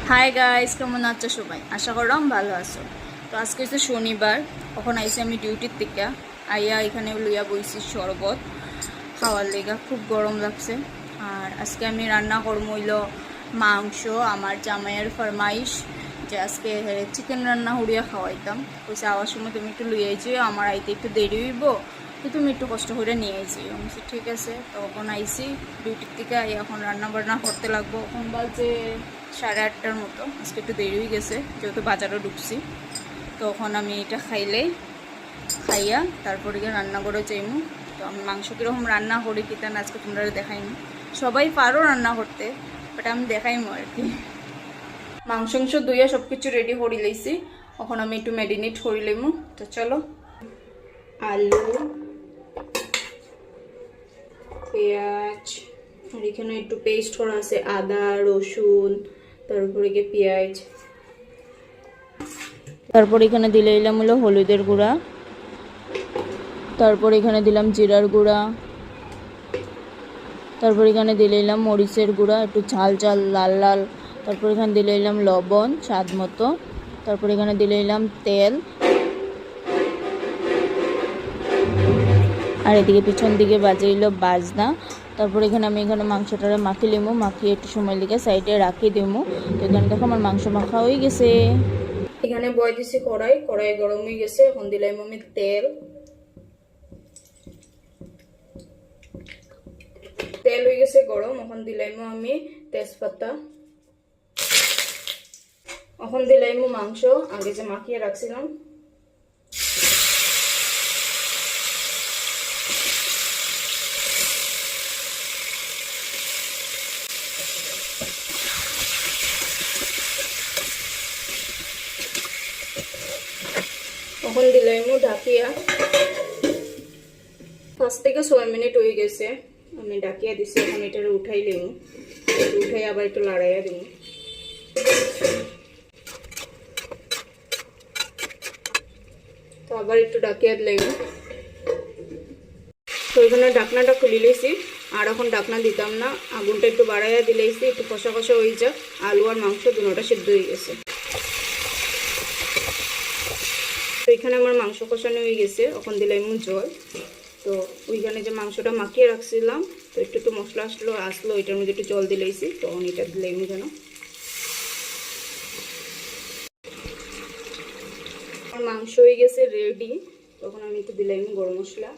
Hi guys, কেমন আছো সবাই? আশা করলাম ভালো আছো। তো আজকে হচ্ছে শনিবার, এখন আইসি আমি ডিউটির থেকে আইয়া এখানে লইয়া বইছি শরবত খাওয়ার লেগা। খুব গরম লাগছে। আর আজকে আমি রান্না করবো হইল মাংস। আমার জামাইয়ের ফরমাইশ যে আজকে চিকেন রান্না হরিয়া খাওয়াইতাম। কইসে আওয়ার সময় তুমি একটু লইয়াই যাও, আমার আইতে একটু দেরি হইব, তো তুমি একটু কষ্ট করে নিয়ে আইছি। আমি ঠিক আছে। তখন আইসি ডিউটির থেকে, এখন রান্না বান্না করতে লাগবো। এখন বাজে 8:30টার মতো। আজকে একটু দেরি হয়ে গেছে যেহেতু বাজারও ঢুকছি। তখন আমি এটা খাইয়া তারপরে গিয়ে রান্না করে চাইমু। তো আমি মাংস কীরকম রান্না করি কি তেন আজকে তোমরা দেখাইনি। সবাই পারো রান্না করতে, বাট আমি দেখাইমু আর কি। মাংস ধুইয়া সব কিছু রেডি করে লইছি। এখন আমি একটু ম্যারিনেট করে লইমু। তো চলো, আলু, পেঁয়াজ, আর এখানে একটু পেস্ট করা আছে আদা রসুন, তারপরে গিয়ে পেঁয়াজ, তারপর এখানে দিলে এলাম হলো হলুদের গুঁড়া, তারপর এখানে দিলাম জিরার গুঁড়া, তারপর এখানে দিলে এলাম মরিচের গুঁড়া একটু ঝাল ঝাল লাল লাল, তারপর এখানে দিলে এলাম লবণ স্বাদ মতো, তারপর এখানে দিলে এলাম তেল, আর এদিকে পিছন দিকে বাজাইলো বাজনা। তারপর এখানে আমি মাংসটারে মাখি লিমু, মাখিয়ে একটু সময় লিখে সাইডে রাখি দিমু। তো এখানে দেখো আমার মাংস মাখা হয়ে গেছে। এখানে বয় দিছি কড়াই গরম হয়ে গেছে। এখন দিলাম আমি তেল হয়ে গেছে গরম। এখন দিলাম আমি তেজপাতা, এখন দিলাম মাংস আগে যে মাখিয়ে রাখছিলাম। এখন দিলাম ঢাকিয়া। 5 থেকে 6 মিনিট হয়ে গেছে, আমি ঢাকিয়া দিছি। এখন এটা উঠাইলাম, উঠাই আবার একটু লড়াইয়া দিব। তো আবার একটু ঢাকিয়া দিলাম। তো এখানে ঢাকনাটা খুলে লইছি। আর এখন ঢাকনা দিতাম না, আগুনটা একটু বাড়াইয়া দিলেইছি, একটু কষা কষা হয়ে যাক। আলু আর মাংস দুটোটা সিদ্ধ হয়ে গেছে। তো এখানে আমার মাংস কষানো হয়ে গেছে। এখন দিলাম জল। তো ওইখানে যে মাংসটা মাখিয়ে রাখছিলাম, তো একটু মশলা আসলো এটার মধ্যে একটু জল দিলেইছি। তখন এটা দিলাম যেন। আমার মাংস হয়ে গেছে রেডি। তখন আমি একটু দিলাম গরম মশলা।